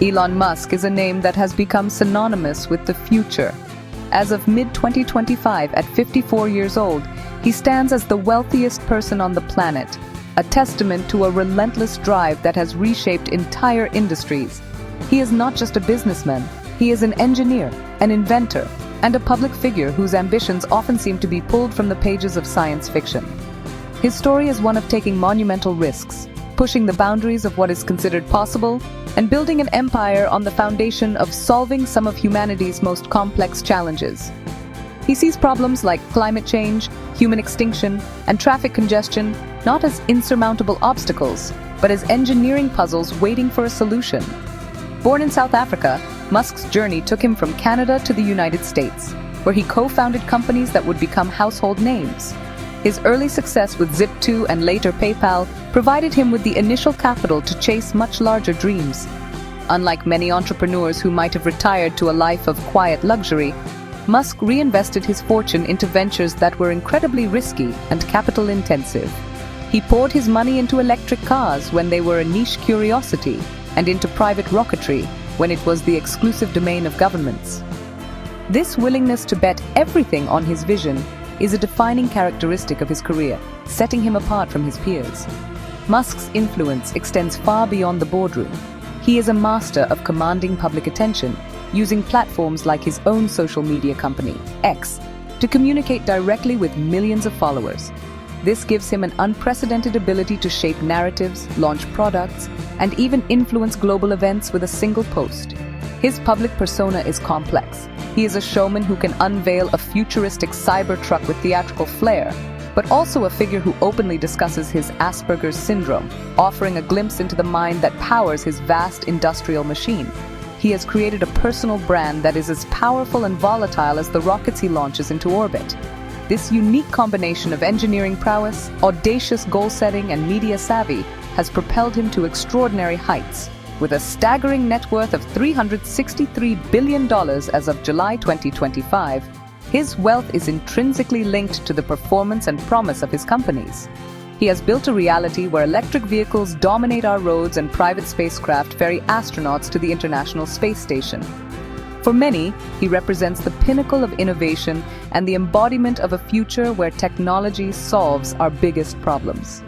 Elon Musk is a name that has become synonymous with the future. As of mid-2025, at 54 years old, he stands as the wealthiest person on the planet, a testament to a relentless drive that has reshaped entire industries. He is not just a businessman, he is an engineer, an inventor, and a public figure whose ambitions often seem to be pulled from the pages of science fiction. His story is one of taking monumental risks, pushing the boundaries of what is considered possible, and building an empire on the foundation of solving some of humanity's most complex challenges. He sees problems like climate change, human extinction, and traffic congestion not as insurmountable obstacles, but as engineering puzzles waiting for a solution. Born in South Africa, Musk's journey took him from Canada to the United States, where he co-founded companies that would become household names. His early success with Zip2 and later PayPal provided him with the initial capital to chase much larger dreams. Unlike many entrepreneurs who might have retired to a life of quiet luxury, Musk reinvested his fortune into ventures that were incredibly risky and capital-intensive. He poured his money into electric cars when they were a niche curiosity, and into private rocketry when it was the exclusive domain of governments. This willingness to bet everything on his vision is a defining characteristic of his career, setting him apart from his peers. Musk's influence extends far beyond the boardroom. He is a master of commanding public attention, using platforms like his own social media company, X, to communicate directly with millions of followers. This gives him an unprecedented ability to shape narratives, launch products, and even influence global events with a single post. His public persona is complex. He is a showman who can unveil a futuristic cyber-truck with theatrical flair, but also a figure who openly discusses his Asperger's syndrome, offering a glimpse into the mind that powers his vast industrial machine. He has created a personal brand that is as powerful and volatile as the rockets he launches into orbit. This unique combination of engineering prowess, audacious goal-setting, and media savvy has propelled him to extraordinary heights. With a staggering net worth of $363 billion as of July 2025, his wealth is intrinsically linked to the performance and promise of his companies. He has built a reality where electric vehicles dominate our roads and private spacecraft ferry astronauts to the International Space Station. For many, he represents the pinnacle of innovation and the embodiment of a future where technology solves our biggest problems.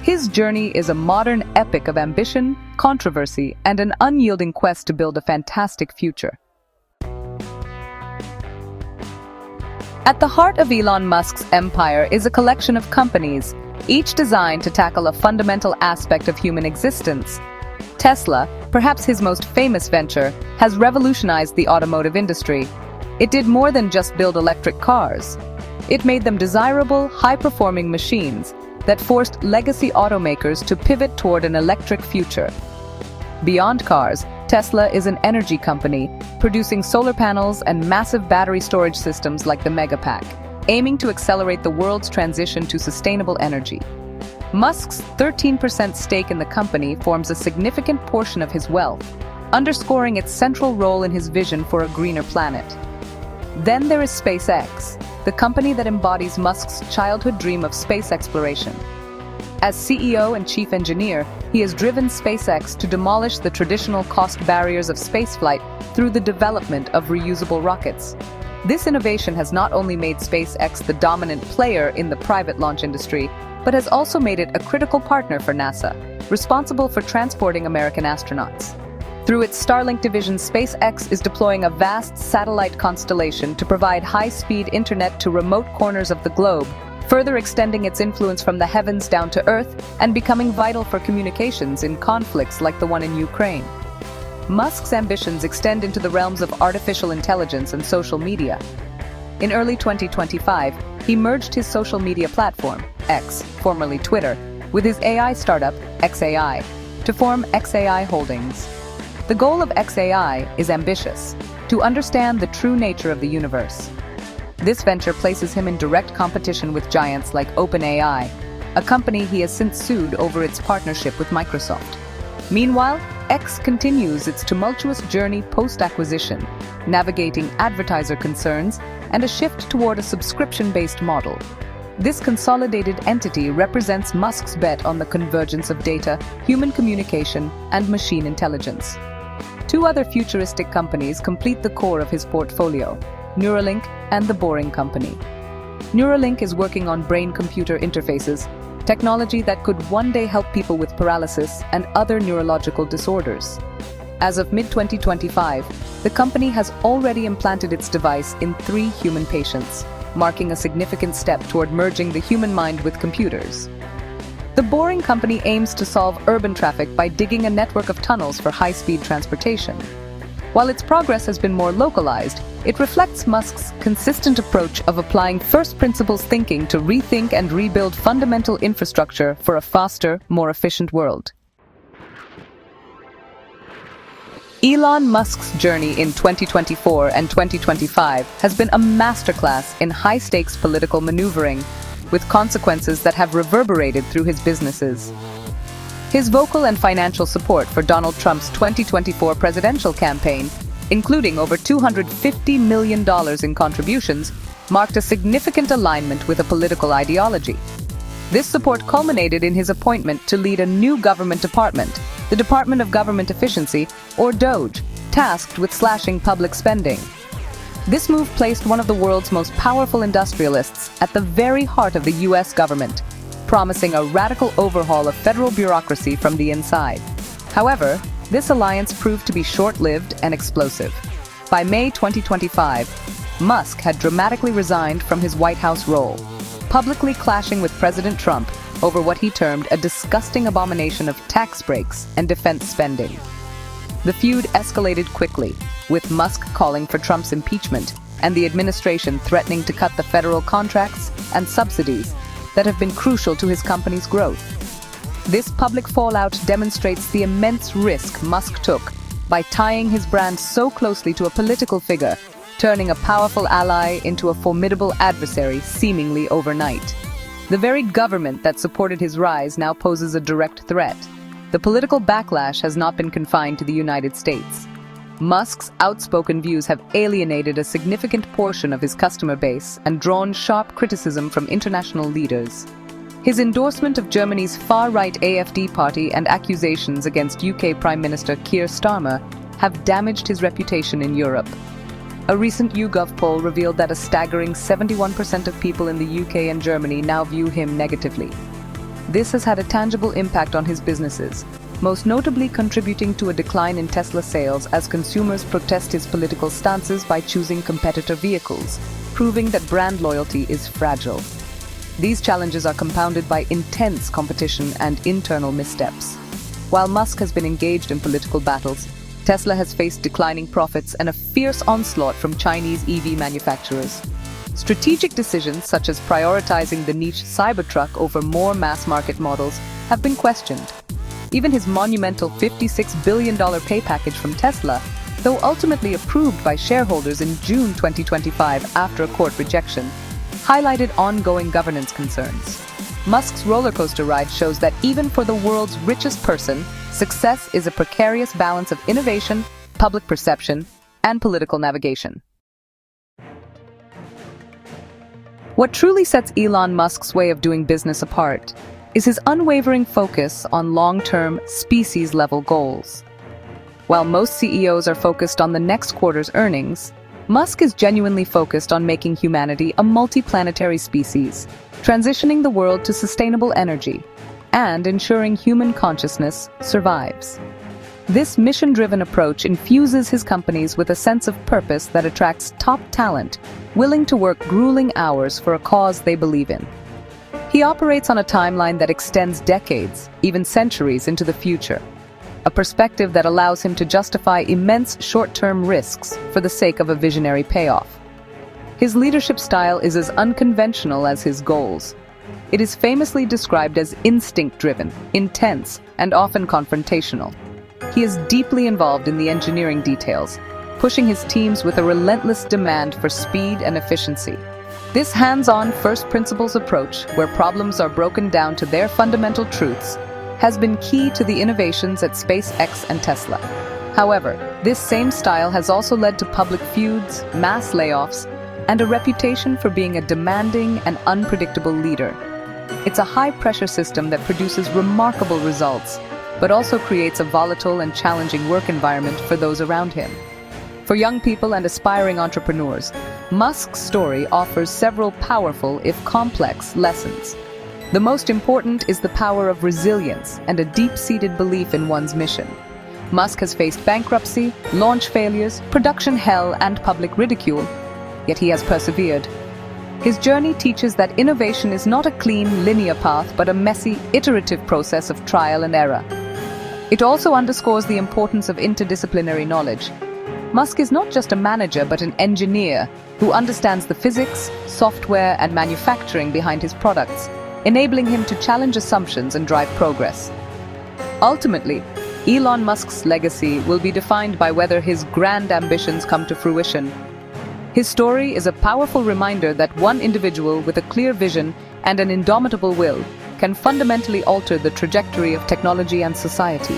His journey is a modern epic of ambition, controversy, and an unyielding quest to build a fantastic future. At the heart of Elon Musk's empire is a collection of companies, each designed to tackle a fundamental aspect of human existence. Tesla, perhaps his most famous venture, has revolutionized the automotive industry. It did more than just build electric cars. It made them desirable, high-performing machines that forced legacy automakers to pivot toward an electric future. Beyond cars, Tesla is an energy company, producing solar panels and massive battery storage systems like the Megapack, aiming to accelerate the world's transition to sustainable energy. Musk's 13% stake in the company forms a significant portion of his wealth, underscoring its central role in his vision for a greener planet. Then there is SpaceX, the company that embodies Musk's childhood dream of space exploration. As CEO and chief engineer, he has driven SpaceX to demolish the traditional cost barriers of spaceflight through the development of reusable rockets. This innovation has not only made SpaceX the dominant player in the private launch industry, but has also made it a critical partner for NASA, responsible for transporting American astronauts. Through its Starlink division, SpaceX is deploying a vast satellite constellation to provide high-speed internet to remote corners of the globe, further extending its influence from the heavens down to Earth and becoming vital for communications in conflicts like the one in Ukraine. Musk's ambitions extend into the realms of artificial intelligence and social media. In early 2025, he merged his social media platform, X, formerly Twitter, with his AI startup, xAI, to form xAI Holdings. The goal of xAI is ambitious: to understand the true nature of the universe. This venture places him in direct competition with giants like OpenAI, a company he has since sued over its partnership with Microsoft. Meanwhile, X continues its tumultuous journey post-acquisition, navigating advertiser concerns and a shift toward a subscription-based model. This consolidated entity represents Musk's bet on the convergence of data, human communication, and machine intelligence. Two other futuristic companies complete the core of his portfolio, Neuralink and the Boring Company. Neuralink is working on brain-computer interfaces, technology that could one day help people with paralysis and other neurological disorders. As of mid-2025, the company has already implanted its device in 3 human patients, marking a significant step toward merging the human mind with computers. The Boring Company aims to solve urban traffic by digging a network of tunnels for high-speed transportation. While its progress has been more localized, it reflects Musk's consistent approach of applying first principles thinking to rethink and rebuild fundamental infrastructure for a faster, more efficient world. Elon Musk's journey in 2024 and 2025 has been a masterclass in high-stakes political maneuvering, with consequences that have reverberated through his businesses. His vocal and financial support for Donald Trump's 2024 presidential campaign, including over $250 million in contributions, marked a significant alignment with a political ideology. This support culminated in his appointment to lead a new government department, the Department of Government Efficiency, or DOGE, tasked with slashing public spending. This move placed one of the world's most powerful industrialists at the very heart of the US government, promising a radical overhaul of federal bureaucracy from the inside. However, this alliance proved to be short-lived and explosive. By May 2025, Musk had dramatically resigned from his White House role, publicly clashing with President Trump over what he termed a disgusting abomination of tax breaks and defense spending. The feud escalated quickly, with Musk calling for Trump's impeachment and the administration threatening to cut the federal contracts and subsidies that have been crucial to his company's growth. This public fallout demonstrates the immense risk Musk took by tying his brand so closely to a political figure, turning a powerful ally into a formidable adversary seemingly overnight. The very government that supported his rise now poses a direct threat. The political backlash has not been confined to the United States. Musk's outspoken views have alienated a significant portion of his customer base and drawn sharp criticism from international leaders. His endorsement of Germany's far-right AfD party and accusations against UK Prime Minister Keir Starmer have damaged his reputation in Europe. A recent YouGov poll revealed that a staggering 71% of people in the UK and Germany now view him negatively. This has had a tangible impact on his businesses, most notably contributing to a decline in Tesla sales as consumers protest his political stances by choosing competitor vehicles, proving that brand loyalty is fragile. These challenges are compounded by intense competition and internal missteps. While Musk has been engaged in political battles, Tesla has faced declining profits and a fierce onslaught from Chinese EV manufacturers. Strategic decisions such as prioritizing the niche Cybertruck over more mass-market models have been questioned. Even his monumental $56 billion pay package from Tesla, though ultimately approved by shareholders in June 2025 after a court rejection, highlighted ongoing governance concerns. Musk's rollercoaster ride shows that even for the world's richest person, success is a precarious balance of innovation, public perception, and political navigation. What truly sets Elon Musk's way of doing business apart is his unwavering focus on long-term, species-level goals. While most CEOs are focused on the next quarter's earnings, Musk is genuinely focused on making humanity a multi-planetary species, transitioning the world to sustainable energy, and ensuring human consciousness survives. This mission-driven approach infuses his companies with a sense of purpose that attracts top talent, willing to work grueling hours for a cause they believe in. He operates on a timeline that extends decades, even centuries, into the future, a perspective that allows him to justify immense short-term risks for the sake of a visionary payoff. His leadership style is as unconventional as his goals. It is famously described as instinct-driven, intense, and often confrontational. He is deeply involved in the engineering details, pushing his teams with a relentless demand for speed and efficiency. This hands-on first principles approach, where problems are broken down to their fundamental truths, has been key to the innovations at SpaceX and Tesla. However, this same style has also led to public feuds, mass layoffs, and a reputation for being a demanding and unpredictable leader. It's a high-pressure system that produces remarkable results, but also creates a volatile and challenging work environment for those around him. For young people and aspiring entrepreneurs, Musk's story offers several powerful, if complex, lessons. The most important is the power of resilience and a deep-seated belief in one's mission. Musk has faced bankruptcy, launch failures, production hell, and public ridicule, yet he has persevered. His journey teaches that innovation is not a clean, linear path, but a messy, iterative process of trial and error. It also underscores the importance of interdisciplinary knowledge. Musk is not just a manager, but an engineer who understands the physics, software, and manufacturing behind his products, enabling him to challenge assumptions and drive progress. Ultimately, Elon Musk's legacy will be defined by whether his grand ambitions come to fruition. His story is a powerful reminder that one individual with a clear vision and an indomitable will can fundamentally alter the trajectory of technology and society.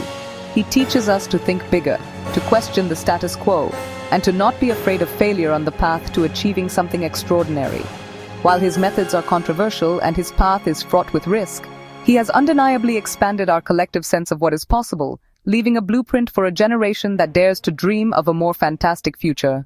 He teaches us to think bigger, to question the status quo, and to not be afraid of failure on the path to achieving something extraordinary. While his methods are controversial and his path is fraught with risk, he has undeniably expanded our collective sense of what is possible, leaving a blueprint for a generation that dares to dream of a more fantastic future.